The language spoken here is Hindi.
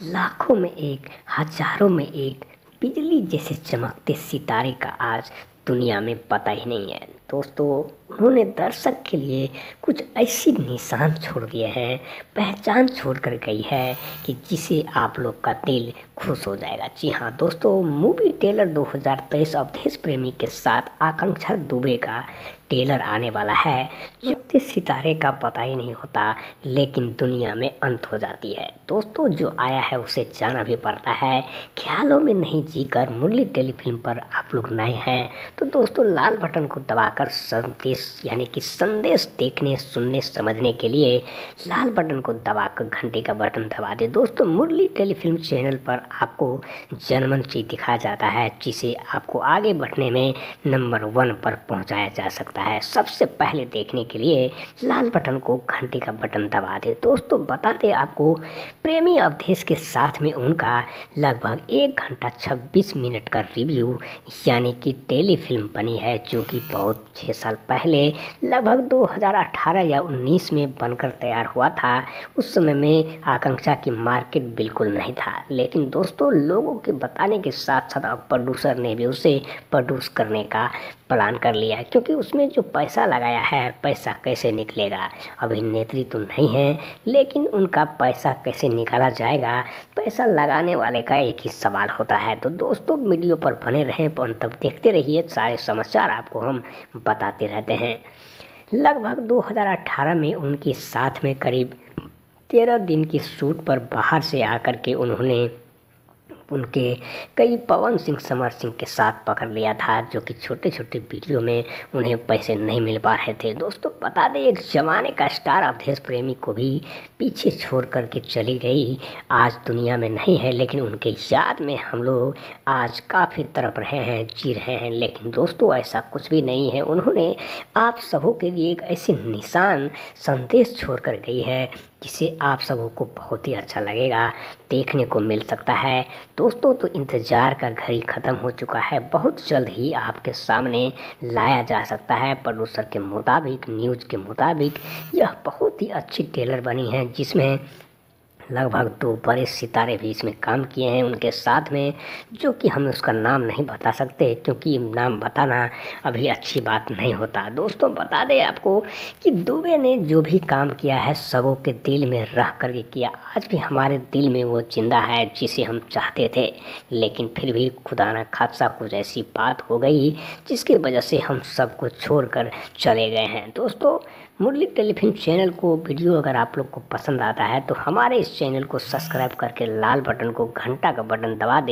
लाखों में एक, हजारों में एक, बिजली जैसे चमकते सितारे का आज दुनिया में पता ही नहीं है। दोस्तों, उन्होंने दर्शक के लिए कुछ ऐसी निशान छोड़ दिए हैं, पहचान छोड़ कर गई है कि जिसे आप लोग का दिल खुश हो जाएगा। जी हाँ दोस्तों, मूवी टेलर 2023 अवधेश प्रेमी के साथ आकांक्षा दुबे का टेलर आने वाला है। जो सितारे का पता ही नहीं होता, लेकिन दुनिया में अंत हो जाती है। दोस्तों, जो आया है उसे जाना भी पड़ता है। ख्यालों में नहीं जीकर मुरली टेलीफिल्म पर आप लोग नए हैं तो दोस्तों लाल बटन को दबाकर संदेश यानी कि संदेश देखने, सुनने, समझने के लिए लाल बटन को दबाकर घंटे का बटन दबा दे। दोस्तों, मुरली टेलीफिल्म चैनल पर आपको जनमन चीज दिखाया जाता है, जिसे आपको आगे बढ़ने में नंबर 1 पर पहुंचाया जा सकता है। सबसे पहले देखने के लिए लाल बटन को, घंटे का बटन दबा दे। दोस्तों, बता दें आपको, प्रेमी अवधेश के साथ में उनका लगभग 1 घंटा 26 मिनट का रिव्यू यानी कि टेलीफिल्म बनी है, जो कि बहुत 6 साल पहले लगभग 2018 या 19 में बनकर तैयार हुआ था। उस समय में आकांक्षा की मार्केट बिल्कुल नहीं था, लेकिन दोस्तों लोगों के बताने के साथ साथ अब प्रोड्यूसर ने भी उसे प्रोड्यूस करने का प्लान कर लिया है, क्योंकि उसमें जो पैसा लगाया है, पैसा कैसे निकलेगा। अभिनेत्री तो नहीं है, लेकिन उनका पैसा कैसे निकाला जाएगा, पैसा लगाने वाले का एक ही सवाल होता है। तो दोस्तों, वीडियो पर बने रहें, पर तब देखते रहिए, सारे समाचार आपको हम बताते रहते हैं। लगभग 2018 में उनके साथ में करीब 13 दिन की शूट पर बाहर से आकर के उन्होंने उनके कई पवन सिंह, समर सिंह के साथ पकड़ लिया था, जो कि छोटे छोटे वीडियो में उन्हें पैसे नहीं मिल पा रहे थे। दोस्तों, बता दें, एक जमाने का स्टार अवधेश प्रेमी को भी पीछे छोड़ करके चली गई, आज दुनिया में नहीं है, लेकिन उनके याद में हम लोग आज काफ़ी तड़प रहे हैं, जी रहे हैं। लेकिन दोस्तों, ऐसा कुछ भी नहीं है। उन्होंने आप सबों के लिए एक ऐसी निशान संदेश छोड़ कर गई है, जिसे आप सबों को बहुत ही अच्छा लगेगा, देखने को मिल सकता है। दोस्तों, तो इंतज़ार का घड़ी ख़त्म हो चुका है, बहुत जल्द ही आपके सामने लाया जा सकता है। प्रोड्यूसर के मुताबिक, न्यूज़ के मुताबिक, यह बहुत ही अच्छी ट्रेलर बनी है, जिसमें लगभग 2 बड़े सितारे भी इसमें काम किए हैं उनके साथ में, जो कि हम उसका नाम नहीं बता सकते, क्योंकि नाम बताना अभी अच्छी बात नहीं होता। दोस्तों, बता दें आपको कि दुबे ने जो भी काम किया है, सबों के दिल में रह करके किया। आज भी हमारे दिल में वो जिंदा है, जिसे हम चाहते थे, लेकिन फिर भी खुदा न खास्ता कुछ ऐसी बात हो गई, जिसकी वजह से हम सब कुछ छोड़ कर चले गए हैं। दोस्तों, मुरली टेलीफिल्म चैनल को वीडियो अगर आप लोग को पसंद आता है तो हमारे इस चैनल को सब्सक्राइब करके लाल बटन को, घंटा का बटन दबा दें।